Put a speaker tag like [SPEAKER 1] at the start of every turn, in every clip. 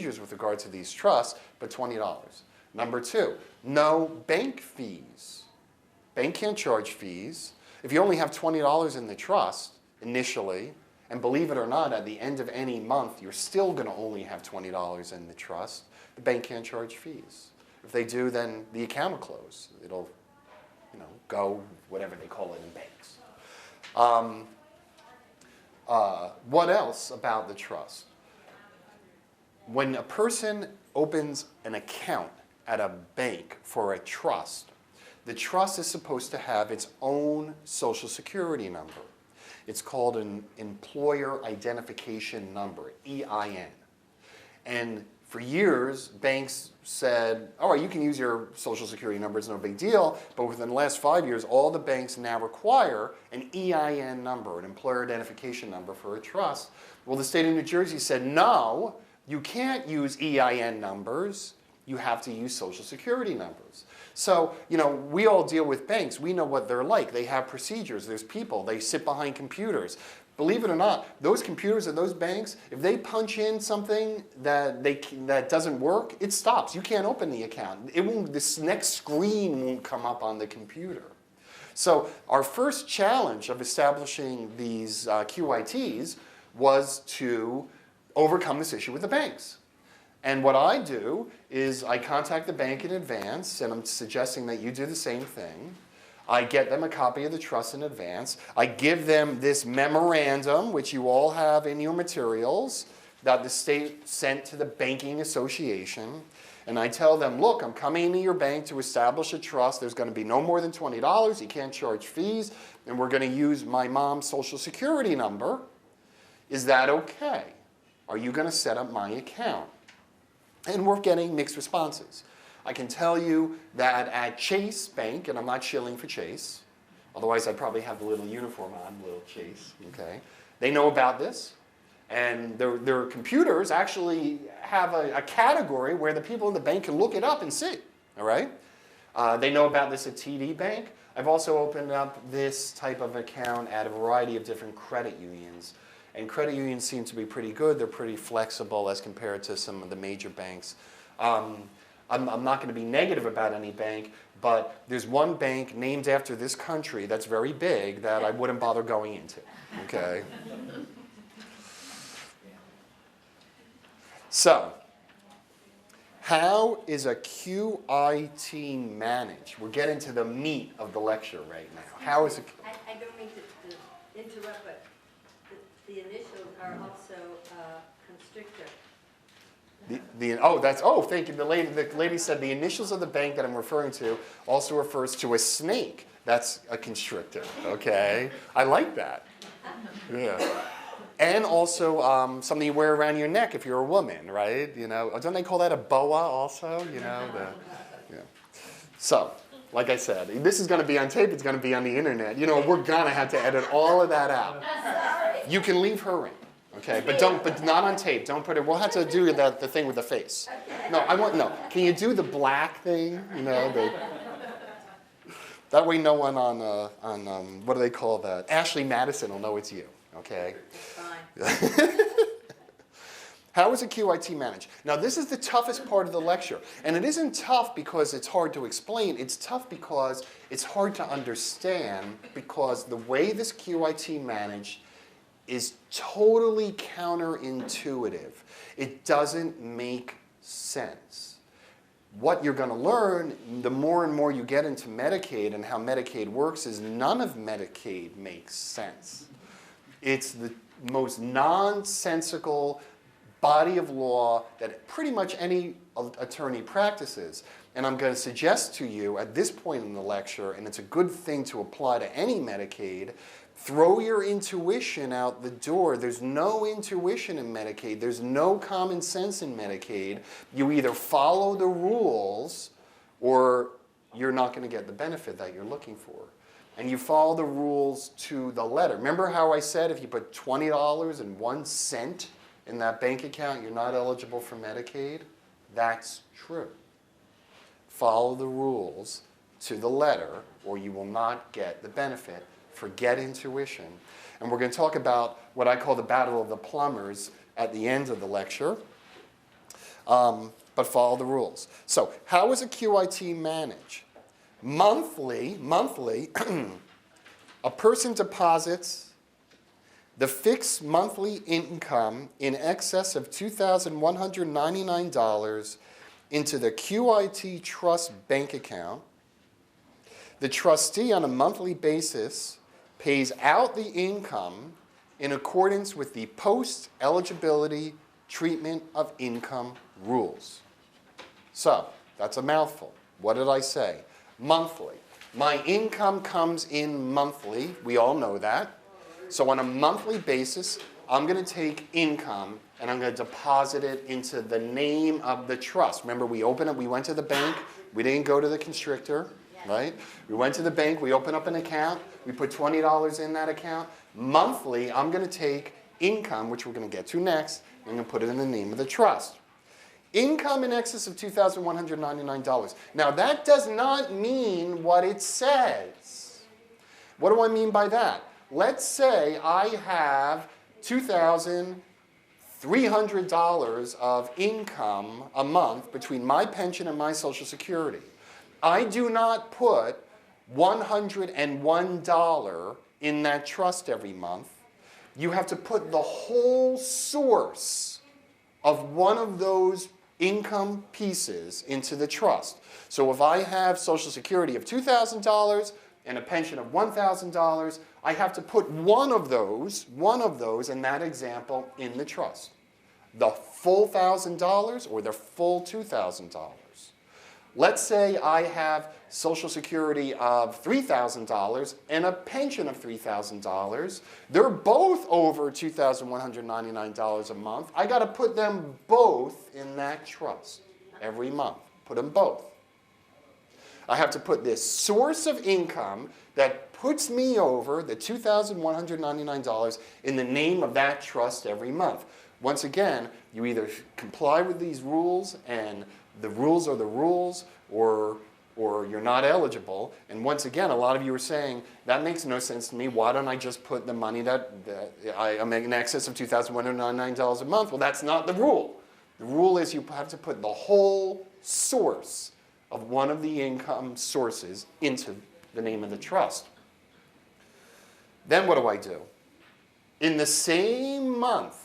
[SPEAKER 1] procedures with regard to these trusts, but $20. Number two, no bank fees. Bank can't charge fees. If you only have $20 in the trust initially, and believe it or not, at the end of any month, you're still going to only have $20 in the trust, the bank can't charge fees. If they do, then the account will close. It'll, go whatever they call it in banks. What else about the trust? When a person opens an account at a bank for a trust, the trust is supposed to have its own Social Security number. It's called an Employer Identification Number, EIN. And for years, banks said, all right, you can use your Social Security number, it's no big deal. But within the last 5 years, all the banks now require an EIN number, an Employer Identification Number for a trust. Well, the state of New Jersey said, no, you can't use EIN numbers. You have to use Social Security numbers. So, we all deal with banks. We know what they're like. They have procedures. There's people. They sit behind computers. Believe it or not, those computers at those banks, if they punch in something that doesn't work, it stops. You can't open the account. This next screen won't come up on the computer. So our first challenge of establishing these QITs was to overcome this issue with the banks. And what I do is I contact the bank in advance, and I'm suggesting that you do the same thing. I get them a copy of the trust in advance. I give them this memorandum, which you all have in your materials, that the state sent to the Banking Association. And I tell them, look, I'm coming to your bank to establish a trust. There's going to be no more than $20. You can't charge fees. And we're going to use my mom's Social Security number. Is that okay? Are you going to set up my account? And we're getting mixed responses. I can tell you that at Chase Bank, and I'm not shilling for Chase, otherwise I'd probably have the little uniform on, little Chase, okay? They know about this, and their computers actually have a category where the people in the bank can look it up and see, all right? They know about this at TD Bank. I've also opened up this type of account at a variety of different credit unions. And credit unions seem to be pretty good. They're pretty flexible as compared to some of the major banks. I'm not going to be negative about any bank, but there's one bank named after this country that's very big that I wouldn't bother going into, okay? So, how is a QIT managed? We're getting to the meat of the lecture right now. How is it?
[SPEAKER 2] I don't mean to interrupt, but the initials are also constrictor.
[SPEAKER 1] Thank you. The lady said the initials of the bank that I'm referring to also refers to a snake. That's a constrictor, okay? I like that. Yeah. And also something you wear around your neck if you're a woman, right? Don't they call that a boa also? So, like I said, this is going to be on tape. It's going to be on the internet. We're going to have to edit all of that out. You can leave her in. Okay, but not on tape. Don't put it. We'll have to do the thing with the face. No. Can you do the black thing? That way, no one on what do they call that? Ashley Madison will know it's you. Okay.
[SPEAKER 2] Fine.
[SPEAKER 1] How is a QIT managed? Now, this is the toughest part of the lecture, and it isn't tough because it's hard to explain. It's tough because it's hard to understand because the way this QIT managed is totally counterintuitive. It doesn't make sense. What you're going to learn, the more and more you get into Medicaid and how Medicaid works, is none of Medicaid makes sense. It's the most nonsensical body of law that pretty much any attorney practices. And I'm going to suggest to you at this point in the lecture, and it's a good thing to apply to any Medicaid, throw your intuition out the door. There's no intuition in Medicaid. There's no common sense in Medicaid. You either follow the rules or you're not going to get the benefit that you're looking for. And you follow the rules to the letter. Remember how I said if you put $20.01 in that bank account, you're not eligible for Medicaid? That's true. Follow the rules to the letter or you will not get the benefit. Forget intuition. And we're going to talk about what I call the battle of the plumbers at the end of the lecture. but follow the rules. So how is a QIT managed? Monthly, a person deposits the fixed monthly income in excess of $2,199 into the QIT Trust bank account. The trustee on a monthly basis pays out the income in accordance with the post-eligibility treatment of income rules. So, that's a mouthful. What did I say? Monthly. My income comes in monthly. We all know that. So on a monthly basis, I'm going to take income and I'm going to deposit it into the name of the trust. Remember, we went to the bank. We didn't go to the constrictor, right? We went to the bank. We opened up an account. We put $20 in that account. Monthly, I'm going to take income, which we're going to get to next, and I'm going to put it in the name of the trust. Income in excess of $2,199. Now, that does not mean what it says. What do I mean by that? Let's say I have $2,300 of income a month between my pension and my Social Security. I do not put $101 in that trust every month. You have to put the whole source of one of those income pieces into the trust. So if I have Social Security of $2,000 and a pension of $1,000, I have to put one of those in that example in the trust. The full $1,000 or the full $2,000. Let's say I have Social Security of $3,000 and a pension of $3,000. They're both over $2,199 a month. I got to put them both in that trust every month. Put them both. I have to put this source of income that puts me over the $2,199 in the name of that trust every month. Once again, you either comply with these rules and the rules are the rules, or you're not eligible. And once again, a lot of you are saying, that makes no sense to me. Why don't I just put the money that I'm in excess of $2,199 a month? Well, that's not the rule. The rule is you have to put the whole source of one of the income sources into the name of the trust. Then what do I do? In the same month,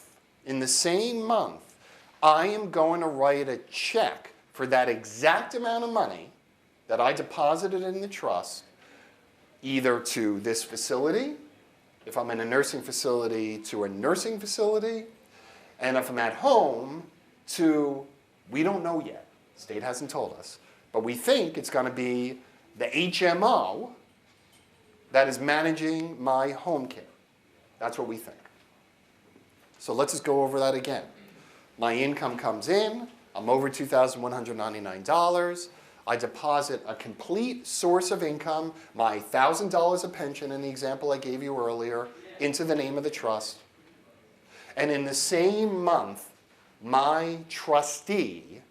[SPEAKER 1] I am going to write a check for that exact amount of money that I deposited in the trust, either to this facility, if I'm in a nursing facility, to a nursing facility, and if I'm at home, to, we don't know yet, the state hasn't told us, but we think it's going to be the HMO that is managing my home care. That's what we think. So let's just go over that again. My income comes in, I'm over $2,199. I deposit a complete source of income, my $1,000 of pension in the example I gave you earlier, into the name of the trust. And in the same month, my trustee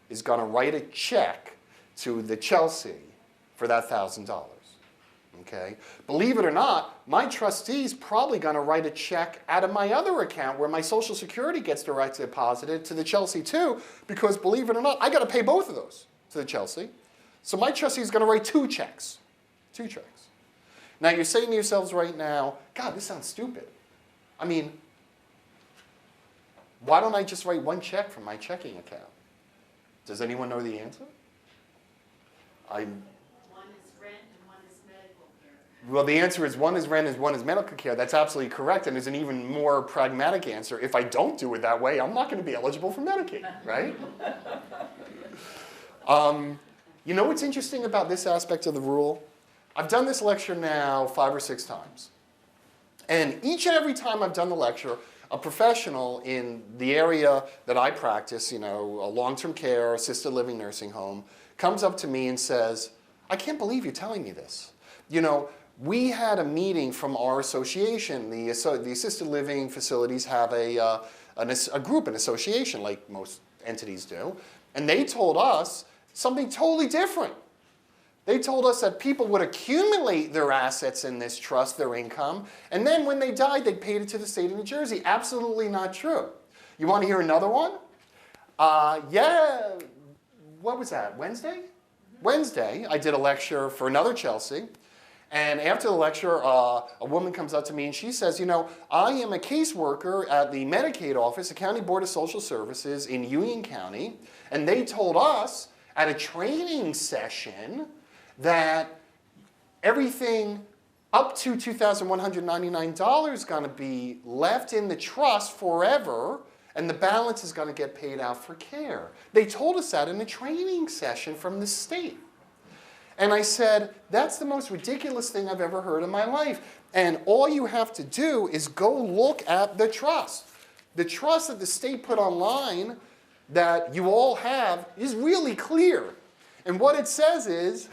[SPEAKER 1] is going to write a check to the Chelsea for that $1,000. Okay? Believe it or not, my trustee's probably going to write a check out of my other account where my Social Security gets direct deposited to the Chelsea too, because believe it or not, I got to pay both of those to the Chelsea. So my trustee is going to write two checks. Now you're saying to yourselves right now, God, this sounds stupid. I mean, why don't I just write one check from my checking account? Does anyone know the answer? Well, the answer is one is rent and one is medical care. That's absolutely correct, and there's an even more pragmatic answer. If I don't do it that way, I'm not going to be eligible for Medicaid, right? You know what's interesting about this aspect of the rule? I've done this lecture now 5 or 6 times. And each and every time I've done the lecture, a professional in the area that I practice, a long-term care, assisted living nursing home, comes up to me and says, I can't believe you're telling me this. We had a meeting from our association. The assisted living facilities have a group, an association, like most entities do. And they told us something totally different. They told us that people would accumulate their assets in this trust, their income, and then when they died, they paid it to the state of New Jersey. Absolutely not true. You want to hear another one? Yeah, what was that, Wednesday? Wednesday, I did a lecture for another Chelsea. And after the lecture, a woman comes up to me and she says, you know, I am a caseworker at the Medicaid office, the County Board of Social Services in Union County, and they told us at a training session that everything up to $2,199 is going to be left in the trust forever, and the balance is going to get paid out for care. They told us that in a training session from the state. And I said, that's the most ridiculous thing I've ever heard in my life. And all you have to do is go look at the trust. The trust that the state put online that you all have is really clear. And what it says is,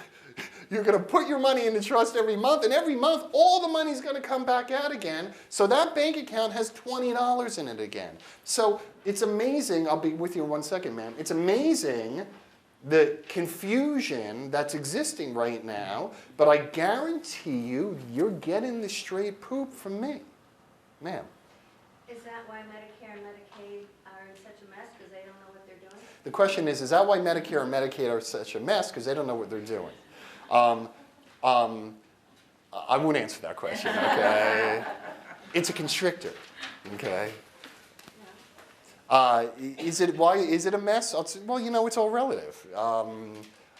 [SPEAKER 1] you're going to put your money in the trust every month, and every month all the money's going to come back out again. So that bank account has $20 in it again. So it's amazing. I'll be with you in 1 second, ma'am. It's amazing the confusion that's existing right now, but I guarantee you, you're getting the straight poop from me, ma'am.
[SPEAKER 2] Is that why Medicare and Medicaid are in such a mess because they don't know what they're doing?
[SPEAKER 1] The question is that why Medicare and Medicaid are such a mess? Because they don't know what they're doing. I won't answer that question, okay? It's a constrictor, okay? Is it a mess? Well, you know, it's all relative.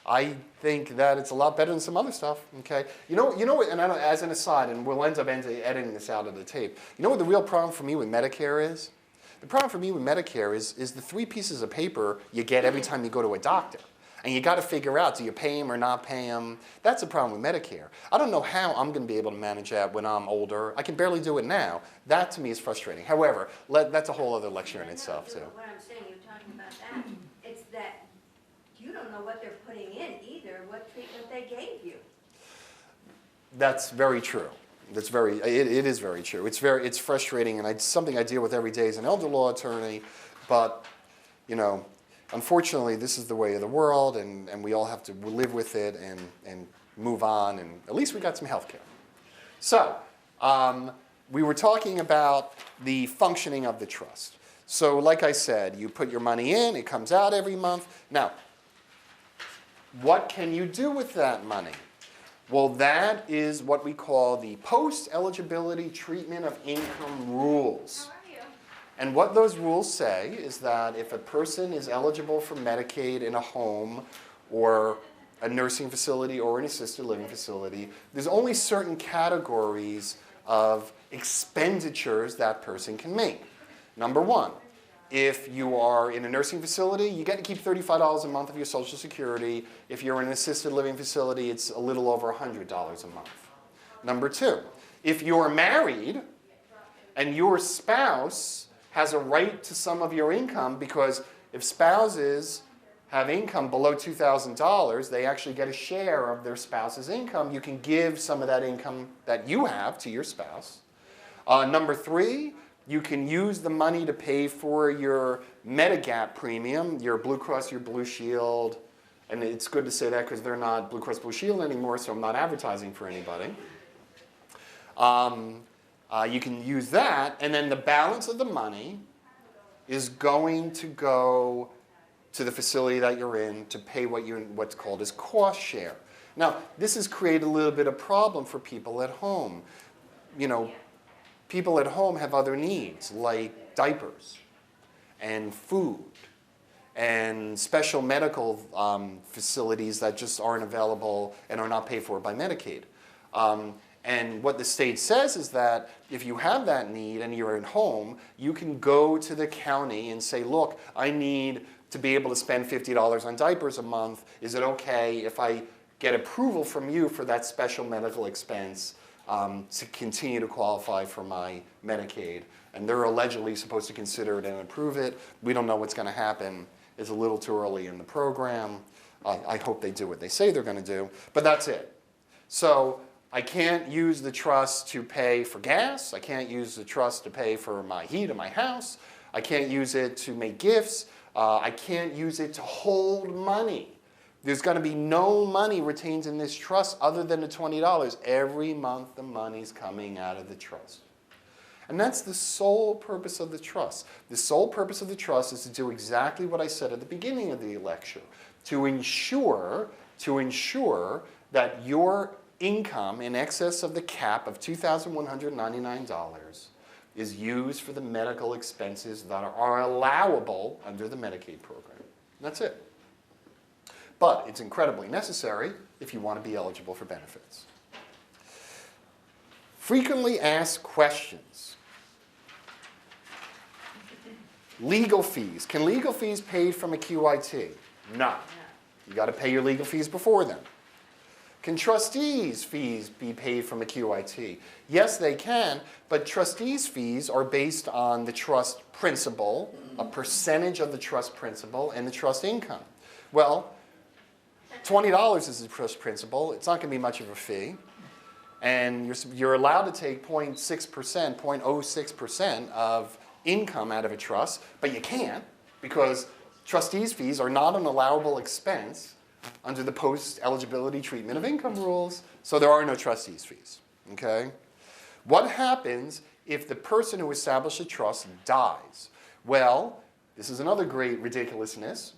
[SPEAKER 1] I think that it's a lot better than some other stuff. Okay, you know, and I don't, as an aside, and we'll end up editing this out of the tape. You know what the real problem for me with Medicare is? The problem for me with Medicare is the 3 pieces of paper you get every time you go to a doctor. And you got to figure out, do you pay him or not pay him? That's the problem with Medicare. I don't know how I'm going to be able to manage that when I'm older. I can barely do it now. That to me is frustrating. However, that's a whole other lecture in itself too.
[SPEAKER 2] What I'm saying, you're talking about that, it's that you don't know what they're putting in either, what treatment they gave you.
[SPEAKER 1] That's very true. It is very true. It's frustrating, and it's something I deal with every day as an elder law attorney. But, you know, unfortunately, this is the way of the world, and we all have to live with it and move on, and at least we got some health care. So, we were talking about the functioning of the trust. So, like I said, you put your money in, it comes out every month. Now, what can you do with that money? Well, that is what we call the post-eligibility treatment of income rules. And what those rules say is that if a person is eligible for Medicaid in a home or a nursing facility or an assisted living facility, there's only certain categories of expenditures that person can make. Number 1, if you are in a nursing facility, you get to keep $35 a month of your Social Security. If you're in an assisted living facility, it's a little over $100 a month. Number 2, if you're married and your spouse has a right to some of your income, because if spouses have income below $2,000, they actually get a share of their spouse's income. You can give some of that income that you have to your spouse. Number 3, you can use the money to pay for your Medigap premium, your Blue Cross, your Blue Shield, and it's good to say that because they're not Blue Cross Blue Shield anymore, so I'm not advertising for anybody. You can use that, and then the balance of the money is going to go to the facility that you're in to pay what's called as cost share. Now, this has created a little bit of problem for people at home. You know, people at home have other needs like diapers and food and special medical facilities that just aren't available and are not paid for by Medicaid. And what the state says is that if you have that need and you're at home, you can go to the county and say, look, I need to be able to spend $50 on diapers a month. Is it okay if I get approval from you for that special medical expense to continue to qualify for my Medicaid? And they're allegedly supposed to consider it and approve it. We don't know what's going to happen. It's a little too early in the program. I hope they do what they say they're going to do, but that's it. So I can't use the trust to pay for gas. I can't use the trust to pay for my heat in my house. I can't use it to make gifts. I can't use it to hold money. There's going to be no money retained in this trust other than the $20. Every month the money's coming out of the trust. And that's the sole purpose of the trust. The sole purpose of the trust is to do exactly what I said at the beginning of the lecture, to ensure that your income in excess of the cap of $2,199 is used for the medical expenses that are allowable under the Medicaid program. And that's it. But it's incredibly necessary if you want to be eligible for benefits. Frequently asked questions. Legal fees. Can legal fees paid from a QIT? No. You got to pay your legal fees before then. Can trustees' fees be paid from a QIT? Yes, they can, but trustees' fees are based on the trust principal, a percentage of the trust principal, and the trust income. Well, $20 is the trust principal. It's not going to be much of a fee. And you're allowed to take 0.6%, 0.06% of income out of a trust, but you can't because trustees' fees are not an allowable expense under the post-eligibility treatment of income rules, so there are no trustees' fees, okay? What happens if the person who established a trust dies? Well, this is another great ridiculousness.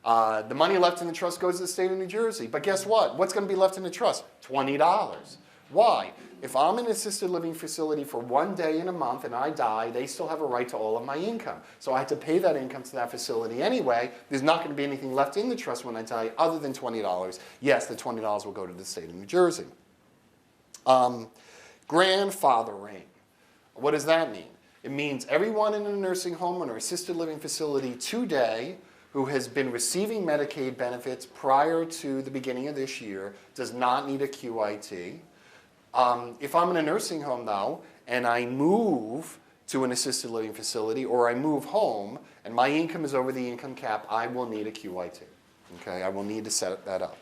[SPEAKER 1] The money left in the trust goes to the state of New Jersey, but guess what? What's going to be left in the trust? $20. Why? If I'm in an assisted living facility for 1 day in a month and I die, they still have a right to all of my income. So I have to pay that income to that facility anyway. There's not going to be anything left in the trust when I die other than $20. Yes, the $20 will go to the state of New Jersey. Grandfathering. What does that mean? It means everyone in a nursing home or assisted living facility today who has been receiving Medicaid benefits prior to the beginning of this year does not need a QIT. If I'm in a nursing home though, and I move to an assisted living facility or I move home and my income is over the income cap, I will need a QIT. Okay, I will need to set that up.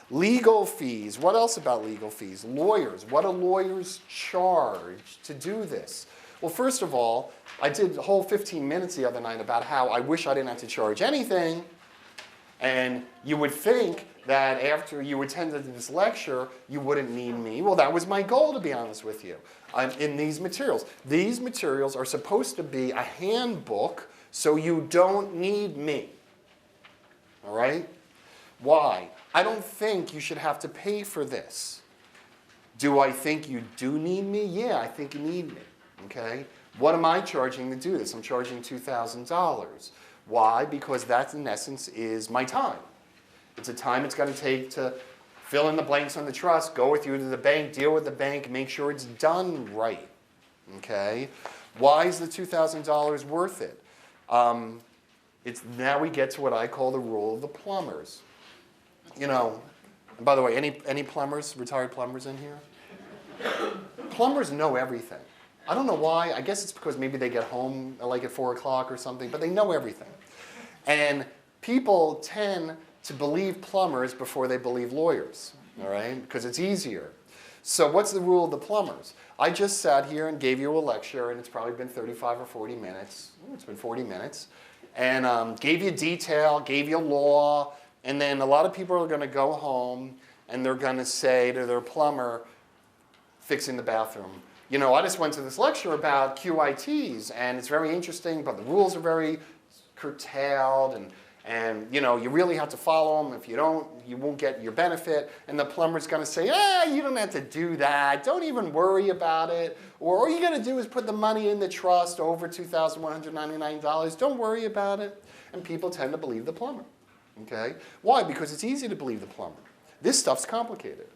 [SPEAKER 1] Legal fees. What else about legal fees? Lawyers. What do lawyers charge to do this? Well, first of all, I did a whole 15 minutes the other night about how I wish I didn't have to charge anything. And you would think that after you attended this lecture, you wouldn't need me. Well, that was my goal, to be honest with you, in these materials. These materials are supposed to be a handbook, so you don't need me. All right? Why? I don't think you should have to pay for this. Do I think you do need me? Yeah, I think you need me. Okay? What am I charging to do this? I'm charging $2,000. Why? Because that, in essence, is my time. It's a time it's going to take to fill in the blanks on the trust, go with you to the bank, deal with the bank, make sure it's done right. Okay? Why is the $2,000 worth it? Now we get to what I call the rule of the plumbers. You know, and by the way, any plumbers, retired plumbers in here? Plumbers know everything. I don't know why. I guess it's because maybe they get home like at 4 o'clock or something, but they know everything. And people tend to believe plumbers before they believe lawyers, all right? Because it's easier. So what's the rule of the plumbers? I just sat here and gave you a lecture, and it's probably been 35 or 40 minutes. It's been 40 minutes. And gave you detail, gave you law, and then a lot of people are going to go home, and they're going to say to their plumber, fixing the bathroom, you know, I just went to this lecture about QITs, and it's very interesting, but the rules are very curtailed, and you know, you really have to follow them. If you don't, you won't get your benefit. And the plumber's going to say, you don't have to do that. Don't even worry about it. Or all you got to do is put the money in the trust over $2,199. Don't worry about it. And people tend to believe the plumber. Okay? Why? Because it's easy to believe the plumber. This stuff's complicated.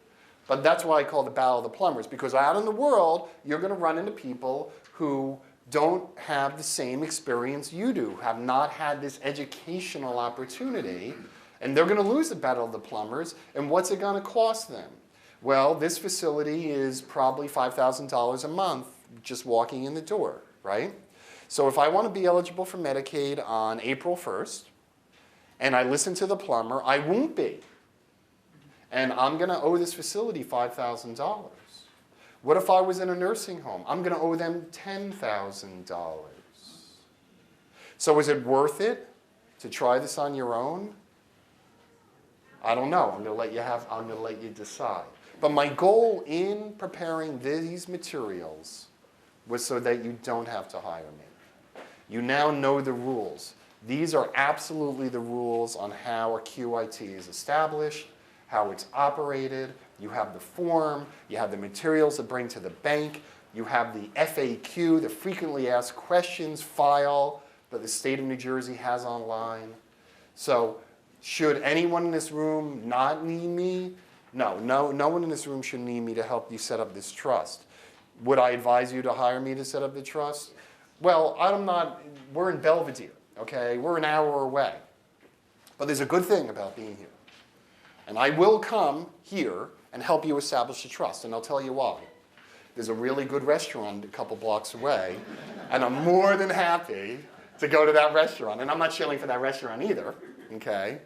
[SPEAKER 1] But that's why I call the battle of the plumbers, because out in the world, you're going to run into people who don't have the same experience you do, have not had this educational opportunity, and they're going to lose the battle of the plumbers, and what's it going to cost them? Well, this facility is probably $5,000 a month just walking in the door, right? So if I want to be eligible for Medicaid on April 1st, and I listen to the plumber, I won't be. And I'm going to owe this facility $5,000. What if I was in a nursing home? I'm going to owe them $10,000. So is it worth it to try this on your own? I don't know. I'm going to let you decide. But my goal in preparing these materials was so that you don't have to hire me. You now know the rules. These are absolutely the rules on how a QIT is established, how it's operated. You have the form, you have the materials to bring to the bank, you have the FAQ, the frequently asked questions file that the state of New Jersey has online. So should anyone in this room not need me? No one in this room should need me to help you set up this trust. Would I advise you to hire me to set up the trust? Well, we're in Belvedere, okay? We're an hour away. But there's a good thing about being here. And I will come here and help you establish a trust, and I'll tell you why. There's a really good restaurant a couple blocks away, and I'm more than happy to go to that restaurant. And I'm not shilling for that restaurant either, okay?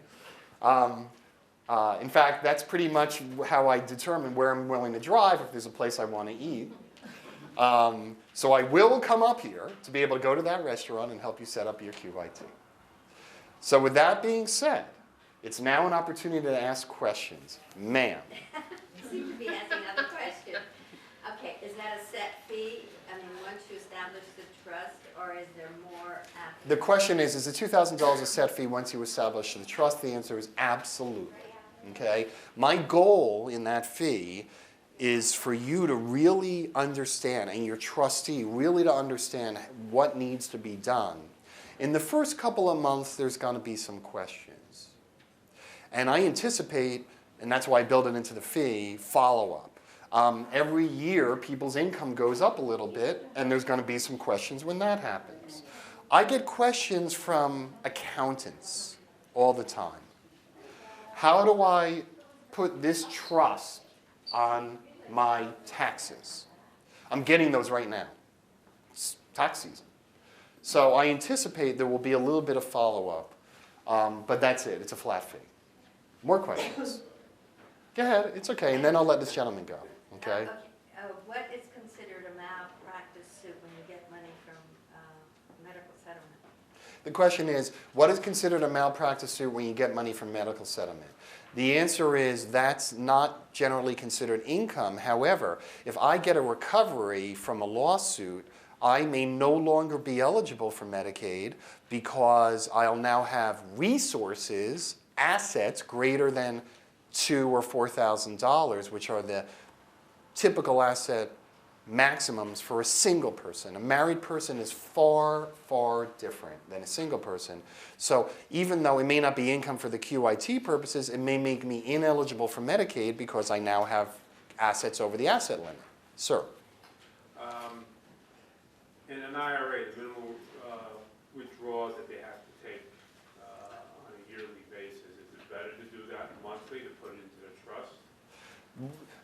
[SPEAKER 1] In fact, that's pretty much how I determine where I'm willing to drive if there's a place I want to eat. So I will come up here to be able to go to that restaurant and help you set up your QIT. So with that being said, it's now an opportunity to ask questions. Ma'am.
[SPEAKER 2] You seem to be asking another question. Okay, is that a set fee? I mean, once you establish the trust, or is there more after?
[SPEAKER 1] The question is the $2,000 a set fee once you establish the trust? The answer is absolutely. Okay? My goal in that fee is for you to really understand, and your trustee really to understand what needs to be done. In the first couple of months, there's going to be some questions. And I anticipate, and that's why I build it into the fee, follow-up. Every year, people's income goes up a little bit, and there's going to be some questions when that happens. I get questions from accountants all the time. How do I put this trust on my taxes? I'm getting those right now. It's tax season. So I anticipate there will be a little bit of follow-up, but that's it. It's a flat fee. More questions? Go ahead. It's okay, and then I'll let this gentleman go. Okay?
[SPEAKER 2] What is considered a malpractice suit when you get money from medical settlement?
[SPEAKER 1] The question is, what is considered a malpractice suit when you get money from medical settlement? The answer is that's not generally considered income. However, if I get a recovery from a lawsuit, I may no longer be eligible for Medicaid because I'll now have resources, assets greater than $2,000 or $4,000, which are the typical asset maximums for a single person. A married person is far, far different than a single person. So even though it may not be income for the QIT purposes, it may make me ineligible for Medicaid because I now have assets over the asset limit. Sir?
[SPEAKER 3] In an IRA, the minimum withdrawals that they have to take on a yearly basis, is it better to do that monthly, to put it into the trust?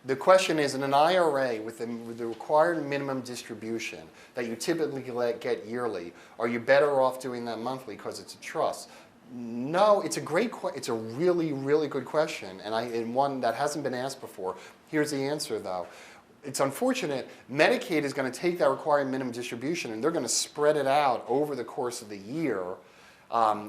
[SPEAKER 1] The question is, in an IRA with the required minimum distribution that you typically get yearly, are you better off doing that monthly because it's a trust? No, it's a really, really good question, and one that hasn't been asked before. Here's the answer, though. It's unfortunate. Medicaid is going to take that required minimum distribution, and they're going to spread it out over the course of the year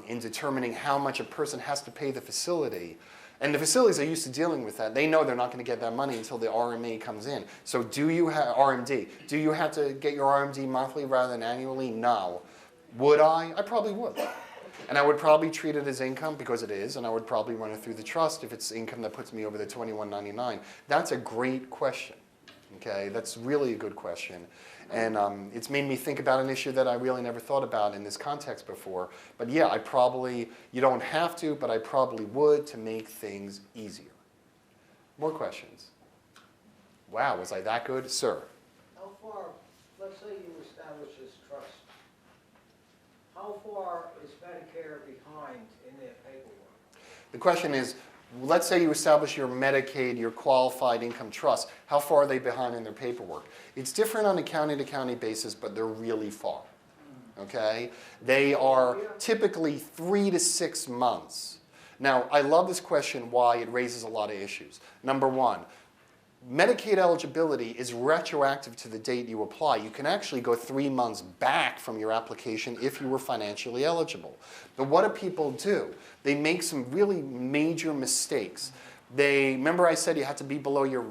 [SPEAKER 1] in determining how much a person has to pay the facility. And the facilities are used to dealing with that. They know they're not going to get that money until the RMA comes in. So do you have RMD? Do you have to get your RMD monthly rather than annually? No. Would I? I probably would. And I would probably treat it as income because it is, and I would probably run it through the trust if it's income that puts me over the $21.99. That's a great question. Okay, that's really a good question. And it's made me think about an issue that I really never thought about in this context before. But yeah, you don't have to, but I probably would to make things easier. More questions? Wow, was I that good? Sir?
[SPEAKER 4] How far, let's say you establish this trust, how far is Medicare behind in their paperwork?
[SPEAKER 1] The question is, let's say you establish your Medicaid, your qualified income trust. How far are they behind in their paperwork? It's different on a county-to-county basis, but they're really far. Okay? They are typically 3 to 6 months. Now, I love this question. Why? It raises a lot of issues. Number one, Medicaid eligibility is retroactive to the date you apply. You can actually go 3 months back from your application if you were financially eligible. But what do people do? They make some really major mistakes. Remember I said you had to be below your